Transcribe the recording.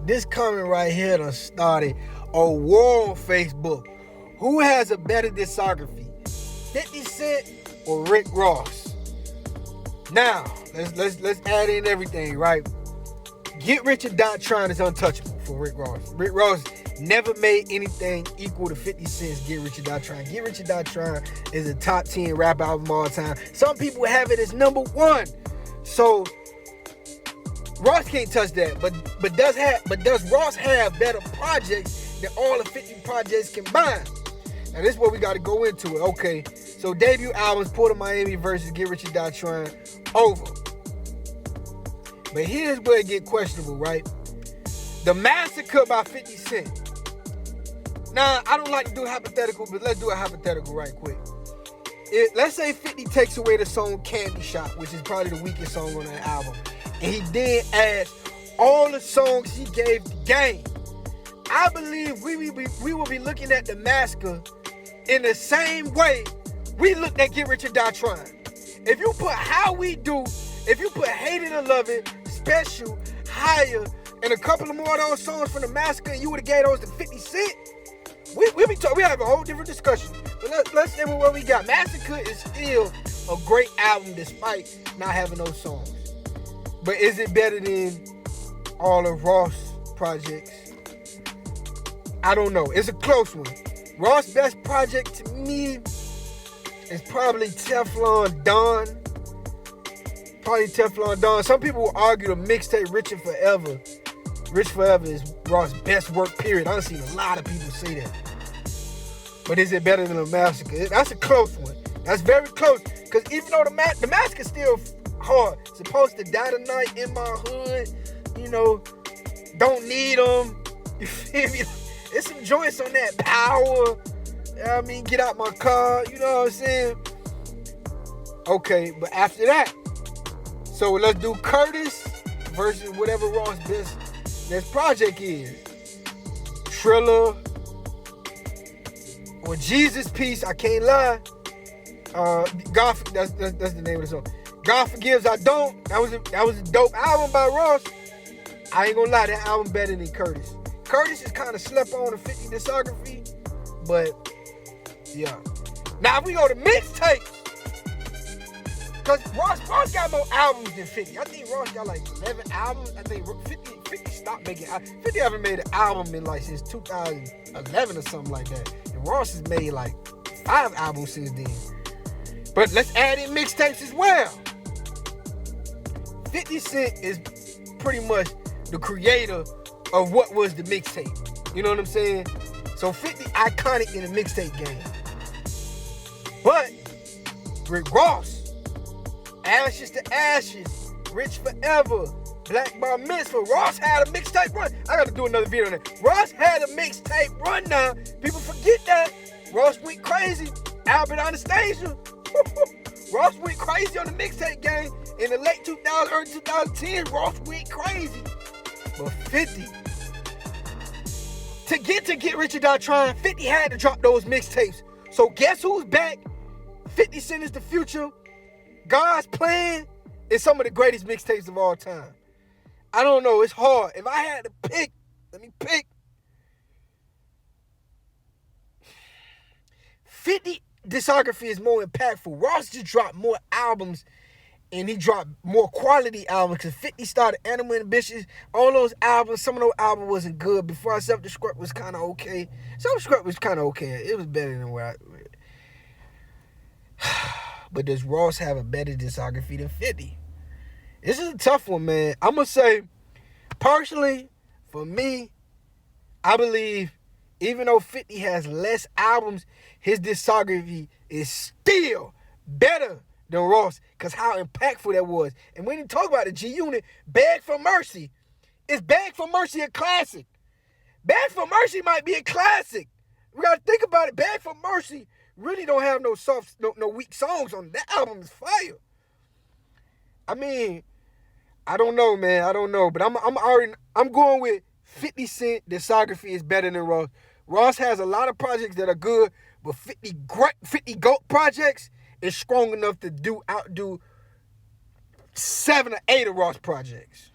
This comment right here done started a war on Facebook. Who has a better discography, 50 Cent or Rick Ross? Now, let's add in everything, right? Get Rich or Die Trying is untouchable for Rick Ross. Rick Ross never made anything equal to 50 Cent's Get Rich or Die Trying. Get Rich or Die Trying is a top 10 rap album of all time. Some people have it as number one. So Ross can't touch that, but does Ross have better projects than all the 50 projects combined? Now this is what we got to go into it. Okay, so debut albums, Port of Miami versus Get Rich or Die Trying, over. But here's where it get questionable, right? The Massacre by 50 Cent. Now, I don't like to do hypothetical, but let's do a hypothetical right quick. Let's say 50 takes away the song Candy Shop, which is probably the weakest song on that album, and he then adds all the songs he gave the game. I believe we will be looking at the Massacre in the same way we looked at Get Rich or Die Trying. If you put How We Do, if you put Hate It or Love It, Special, Higher, and a couple of more of those songs from the Massacre, and you would have gave those to 50 Cent, we have a whole different discussion. But let's see what we got. Massacre is still a great album despite not having those songs. But is it better than all of Ross' projects? I don't know. It's a close one. Ross' best project to me is probably Teflon Don. Some people will argue the mixtape Rich Forever. Rich Forever is Ross' best work, period. I've seen a lot of people say that. But is it better than the Massacre? That's a close one. That's very close. Because even though the Massacre is still hard. Supposed to Die Tonight, In My Hood, Don't Need Them. You feel me? There's some joints on that. Power. Get Out My Car. You know what I'm saying? Okay, but after that, so let's do Curtis versus whatever Ross' best project is. Triller or Jesus Piece, I can't lie. God, that's the name of the song. God Forgives, I Don't. That was a dope album by Ross. I ain't gonna lie, that album better than Curtis. Curtis is kind of slept on the 50 discography, but yeah. Now if we go to mixtapes, because Ross got more albums than 50. I think Ross got like 11 albums. I think 50 stopped making albums. 50 haven't made an album in since 2011 or something like that. And Ross has made like 5 albums since then. But let's add in mixtapes as well. 50 Cent is pretty much the creator of what was the mixtape. You know what I'm saying? So 50 iconic in the mixtape game. But Rick Ross, Ashes to Ashes, Rich Forever, Black Bar Mitzvah. Ross had a mixtape run. I gotta do another video on that. Ross had a mixtape run now. People forget that. Ross went crazy. Albert Anastasia. Ross went crazy on the mixtape game. In the late 2000s, early 2010, Ross went crazy. But 50, to get Rich or Die Trying, 50 had to drop those mixtapes. So guess who's back? 50 Cent is the future. God's Plan is some of the greatest mixtapes of all time. I don't know. It's hard. If I had to pick, let me pick. 50 discography is more impactful. Ross just dropped more albums, and he dropped more quality albums because 50 started Animal Ambitions. All those albums, some of those albums wasn't good. Before I Self-Destruct was kind of okay. Self-Destruct was kind of okay. It was better than what But does Ross have a better discography than 50? This is a tough one, man. I'm going to say, personally, for me, I believe even though 50 has less albums, his discography is still better than Ross because how impactful that was. And when you talk about the G-Unit, Beg for Mercy, is Beg for Mercy a classic? Beg for Mercy might be a classic. We got to think about it. Beg for Mercy really don't have no weak songs on it. That album is fire. I don't know, man. I don't know. But I'm going with 50 Cent discography is better than Ross. Ross has a lot of projects that are good, but 50 GOAT projects is strong enough to outdo 7 or 8 of Ross projects.